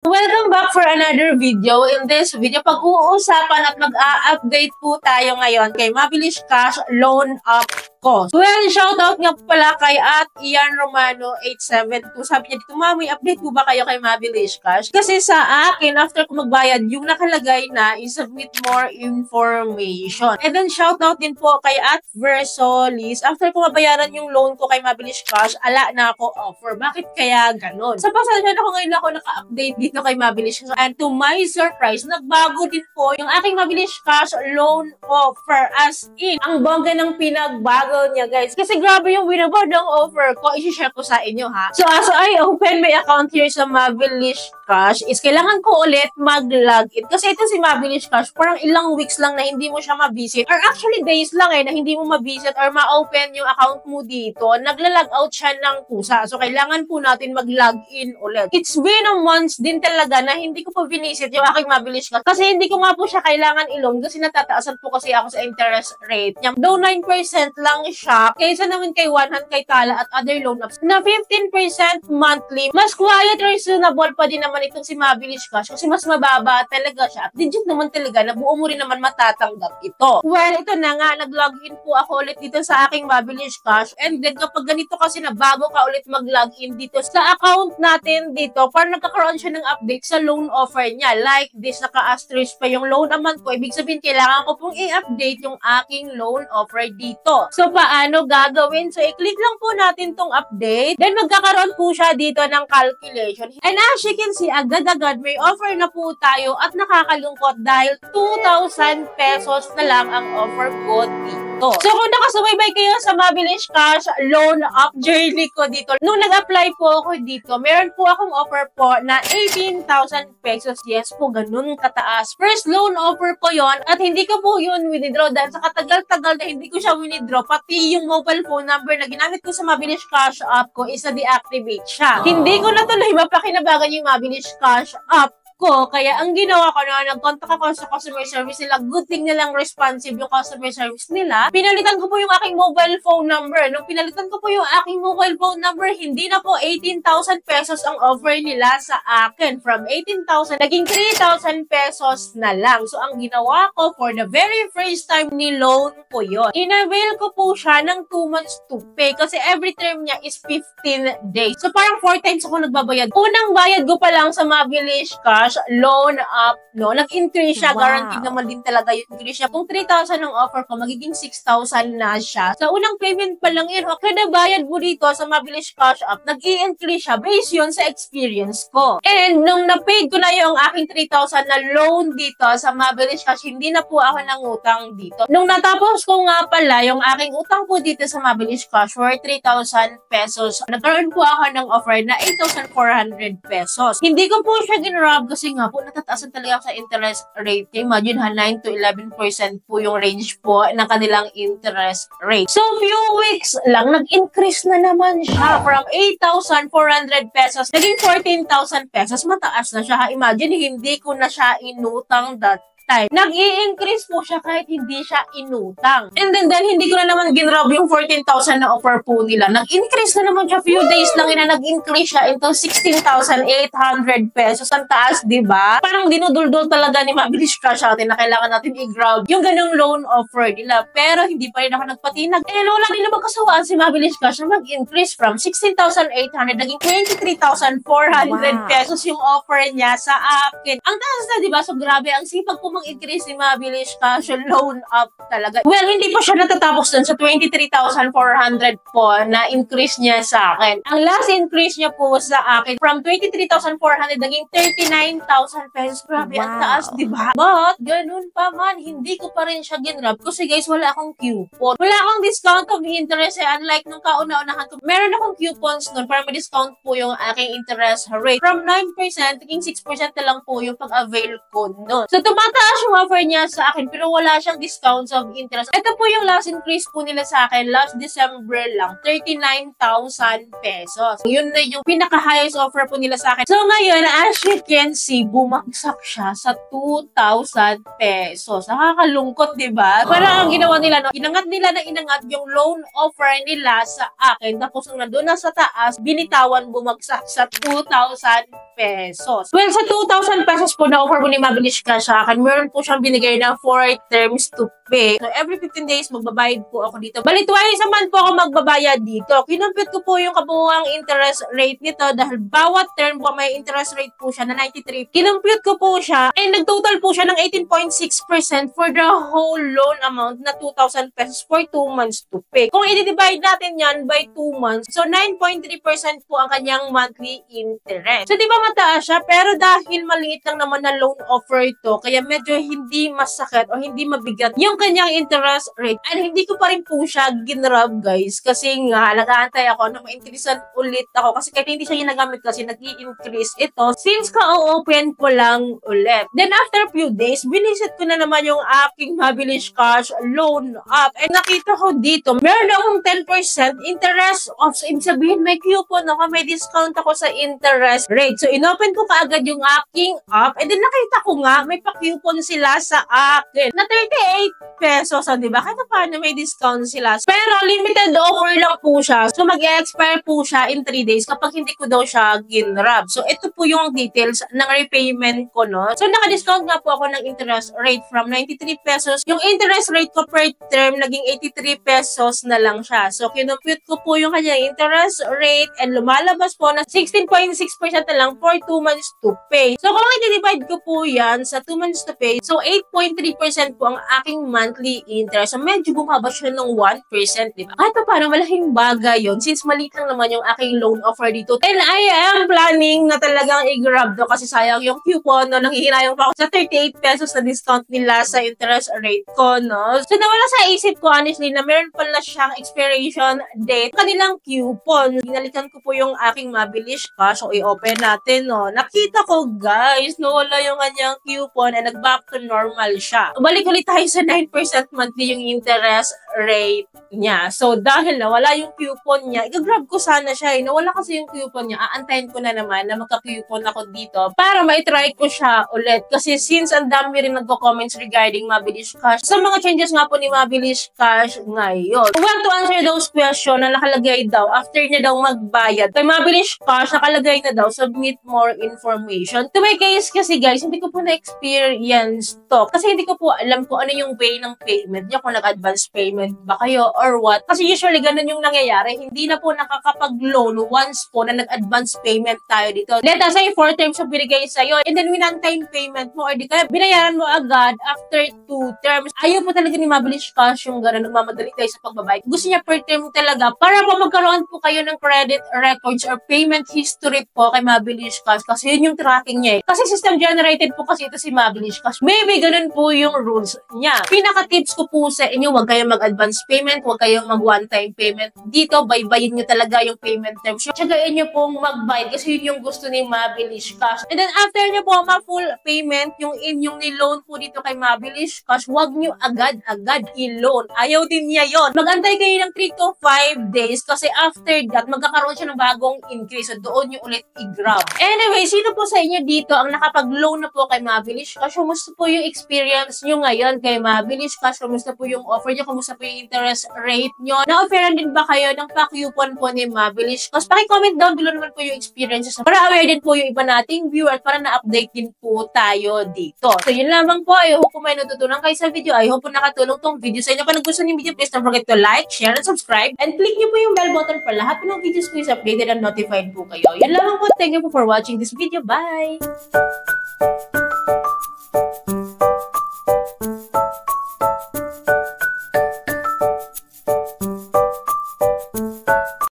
Welcome back for another video. In this video, pag-uusapan at mag-a-update po tayo ngayon kay Mabilis Cash Loan Up ko. Well, shoutout nga pala kay Ian Romano 872. Sabi niya dito, Mami, update po ba kayo kay Mabilis Cash? Kasi sa akin, after ko magbayad, yung nakalagay na i-submit more information. And then, shoutout din po kay Versolis. After ko mabayaran yung loan ko kay Mabilis Cash, ala na ako offer. Bakit kaya ganon? Sa pasensya ako ngayon ako naka-update dito kay Mabilis Cash. And to my surprise, nagbago din po yung aking Mabilis Cash loan offer. As in, ang bongga ng pinagbago niya, guys. Kasi grabe yung winabard ng offer ko. I-share ko sa inyo, ha? So, as I open my account here sa Mabilis Cash, is kailangan ko ulit mag-login. Kasi ito si Mabilis Cash, parang ilang weeks lang na hindi mo siya ma-visit. Or actually, days lang na hindi mo ma-visit or ma-open yung account mo dito. Nagla-log out siya ng kusa. So, kailangan po natin mag-login ulit. It's been a month din talaga na hindi ko pa visit yung aking Mabilis Cash. Kasi hindi ko nga po siya kailangan i-loan kasi natataasan po kasi ako sa interest rate niya. Though 9% lang siya, kaysa naman kay 100 kay Tala at other loan apps na 15% monthly, mas quiet, reasonable pa din naman itong si Mabilis Cash kasi mas mababa talaga siya at legit naman talaga na buo mo rin naman matatanggap ito. Well, ito na nga, nag-login po ako ulit dito sa aking Mabilis Cash and then kapag ganito kasi na bago ka ulit mag-login dito sa account natin dito, parang nagkakaroon siya ng update sa loan offer niya. Like this, naka-asterisk pa yung loan amount ko. Ibig sabihin, kailangan ko pong i-update yung aking loan offer dito. So, paano gagawin? So, i-click lang po natin tong update. Then, magkakaroon po siya dito ng calculation. And as you can see, agad-agad may offer na po tayo at nakakalungkot dahil 2,000 pesos na lang ang offer ko dito. So, kung nakasubaybay kayo sa Mabilis Cash loan up journey ko dito, nung nag-apply po ako dito, meron po akong offer po na 18,000 pesos. Yes po, ganun kataas. First loan offer ko yon at hindi ko po yun withdraw dahil sa katagal-tagal na hindi ko siya withdraw. Pati yung mobile phone number na ginamit ko sa Mabilis Cash app ko is na-deactivate siya. Hindi ko na tuloy mapakinabangan yung Mabilis Cash app ko. Kaya ang ginawa ko na, nag-contact ako sa customer service nila. Good thing nilang responsive yung customer service nila. Pinalitan ko po yung aking mobile phone number. Nung pinalitan ko po yung aking mobile phone number, hindi na po 18,000 pesos ang offer nila sa akin. From 18,000, naging 3,000 pesos na lang. So, ang ginawa ko for the very first time ni loan ko yun, in-avail ko po siya ng 2 months to pay kasi every term niya is 15 days. So, parang 4 times ako nagbabayad. Unang bayad ko pa lang sa Mabilis Cash loan up, no? Nag-increase siya. Wow. Guaranteed naman din talaga yung increase niya. Kung 3,000 ang offer ko, magiging 6,000 na siya. Sa unang payment pa lang yun, kada bayad mo dito sa Mabilis Cash App, nag-i-increase siya based yun sa experience ko. And nung na-paid ko na yung aking 3,000 na loan dito sa Mabilis Cash, hindi na po ako nangutang dito. Nung natapos ko nga pala yung aking utang po dito sa Mabilis Cash for 3,000 pesos, nagkaroon po ako ng offer na 8,400 pesos. Hindi ko po siya ginrab kasi nga po natataasan talaga sa interest rate. Imagine ha, 9 to 11% po yung range po ng kanilang interest rate. So, few weeks lang, nag-increase na naman siya from 8,400 pesos, naging 14,000 pesos. Mataas na siya ha. Imagine, hindi ko na siya inutang that time. Nag-i-increase po siya kahit hindi siya inutang. And then hindi ko na naman ginrab yung 14,000 na offer po nila. Nag-increase na naman siya. Few days lang na nag-increase siya into 16,800 pesos. Ang taas, diba? Parang dinuduldol talaga ni Mabilis Cash natin na kailangan natin i-grab yung ganung loan offer nila. Pero hindi pa rin ako nagpatinag. Eh, wala din naman kasawaan si Mabilis Cash na mag-increase from 16,800 naging 23,400 pesos yung offer niya sa akin. Ang taas na, diba? So, grabe. Ang sipag po increase ni Mabilis Cash loan up talaga. Well, hindi pa siya natatapos dun sa 23,400 po na increase niya sa akin. Ang last increase niya po sa akin from 23,400 naging 39,000 pesos. Grabe, ang taas, diba? But, ganun pa man, hindi ko pa rin siya ginrab kasi guys, wala akong coupon. Wala akong discount of interest unlike nung kauna-unahan ko. Meron akong coupons nun para ma-discount po yung aking interest rate. From 9%, naging 6% na lang po yung pag-avail ko nun. So, tumataas Cash yung offer niya sa akin pero wala siyang discounts of interest. Ito po yung last increase po nila sa akin last December lang, 39,000 pesos. Yun na yung pinaka-highest offer po nila sa akin. So ngayon, as you can see, bumagsak siya sa 2,000 pesos. Nakakalungkot, di ba? Parang ang ginawa nila, no? Inangat nila na inangat yung loan offer nila sa akin. Tapos nung nandun na sa taas, binitawan bumagsak sa 2,000 pesos. Well, sa 2,000 pesos po na offer po ni Mabilis Cash sa akin, meron po siyang binigay na 4 terms to pay. So, every 15 days, magbabayad po ako dito. Bali, twice a month po ako magbabayad dito. Kinumpit ko po yung kabuuang interest rate nito dahil bawat term po may interest rate po siya na 93. Kinumpit ko po siya and nag-total po siya ng 18.6% for the whole loan amount na 2,000 pesos for 2 months to pay. Kung i-divide natin yan by 2 months, so 9.3% po ang kanyang monthly interest. So, di ba mataas siya? Pero dahil maliit lang naman na loan offer ito, kaya medyo hindi masakit o hindi mabigat yung kanyang interest rate. And hindi ko pa rin po siya ginrab, guys. Kasi nga, nag-aantay ako na ma-increasean ulit ako. Kasi kahit hindi siya ginagamit kasi nag-i-increase ito since ka-open ko lang ulit. Then after few days, binisit ko na naman yung aking Mabilis Cash loan app. And nakita ko dito, meron akong 10% interest off. So, ibig sabihin, may coupon ako, may discount ako sa interest rate. So, inopen ko kaagad yung aking app. And then nakita ko nga, may pa-coupon sila sa akin na 38 pesos. So, diba? Kahit paano may discount sila. Pero, limited offer lang po siya. So, mag-expire po siya in 3 days kapag hindi ko daw siya ginrab. So, ito po yung details ng repayment ko, no? So, naka-discount nga po ako ng interest rate from 93 pesos. Yung interest rate ko per term, naging 83 pesos na lang siya. So, kinumpute ko po yung kanyang interest rate and lumalabas po na 16.6% na lang for 2 months to pay. So, kung i-divide ko po yan sa 2 months to pay, so 8.3% po ang aking monthly interest. So, medyo bumaba siya ng 1%, di ba? Kahit pa parang malaking bagay yun since maliit lang naman yung aking loan offer dito. And I am planning na talagang i-grab to kasi sayang yung coupon, no? Nanghihinayang pa ako sa 38 pesos na discount nila sa interest rate ko, no? So, nawala sa isip ko, honestly, na meron pala siyang expiration date. Kanilang coupon. Binalikan ko po yung aking Mabilis Cash. So, i-open natin, no? Nakita ko, guys, nawala yung kanyang coupon and nag-back to normal siya. Balik ulit tayo sa 9% monthly yung interest rate niya. So, dahil nawala yung coupon niya, i-grab ko sana siya. Nawala kasi yung coupon niya. Aantayin ko na naman na magka-coupon ako dito para ma-try ko siya ulit. Kasi since ang dami rin nagko-comments regarding Mabilis Cash, sa mga changes nga po ni Mabilis Cash ngayon. Well, to answer those questions na nakalagay daw, after niya daw magbayad, kay Mabilis Cash, nakalagay na daw, submit more information. To my case kasi guys, hindi ko po na-experience to. Kasi hindi ko po alam kung ano yung way ng payment niya, kung nag-advance payment ba kayo or what. Kasi usually ganun yung nangyayari. Hindi na po nakakapag-loan once po na nag-advance payment tayo dito. Let us say 4 terms yung binigay sa'yo and then winantime payment mo or di kaya binayaran mo agad after 2 terms. Ayaw po talaga ni Mabilis Cash yung ganun, nagmamadali tayo sa pagbabayad. Gusto niya per term talaga para po magkaroon po kayo ng credit records or payment history po kay Mabilis Cash kasi yun yung tracking niya eh. Kasi system generated po kasi ito si Mabilis Cash. Maybe ganun po yung rules niya. Pinaka-tips ko po sa inyo, huwag kayong mag-advance payment, huwag kayong mag-one-time payment. Dito, baybayin nyo talaga yung payment terms. Tsagain nyo pong mag-bayad kasi yun yung gusto ni Mabilis Cash. And then after nyo po ma-full payment, yung inyong niloan po dito kay Mabilis Cash, huwag nyo agad-agad i-loan. Ayaw din niya yon. Mag-antay kayo ng 3 to 5 days kasi after that, magkakaroon siya ng bagong increase. So doon nyo ulit i-grab. Anyway, sino po sa inyo dito ang nakapag-loan na po kay Mabilis Cash? Kumusta po yung experience nyo ngayon kay Mabilis Cash? Kumusta po yung offer nyo? Kumusta po yung interest rate nyo? Na-offeran din ba kayo ng pa-coupon po ni Mabilis Cash? Paki-comment down below naman po yung experiences para aware din po yung iba nating viewer para na-update din po tayo dito. So yun lamang po. I hope po may natutunan kayo sa video. I hope po nakatulong tong video sa inyo. Kung nagustuhan yung video, please don't forget to like, share, and subscribe. And click nyo po yung bell button para lahat ng videos ko is updated and notified po kayo. Yun lamang po. Thank you po for watching this video. Bye!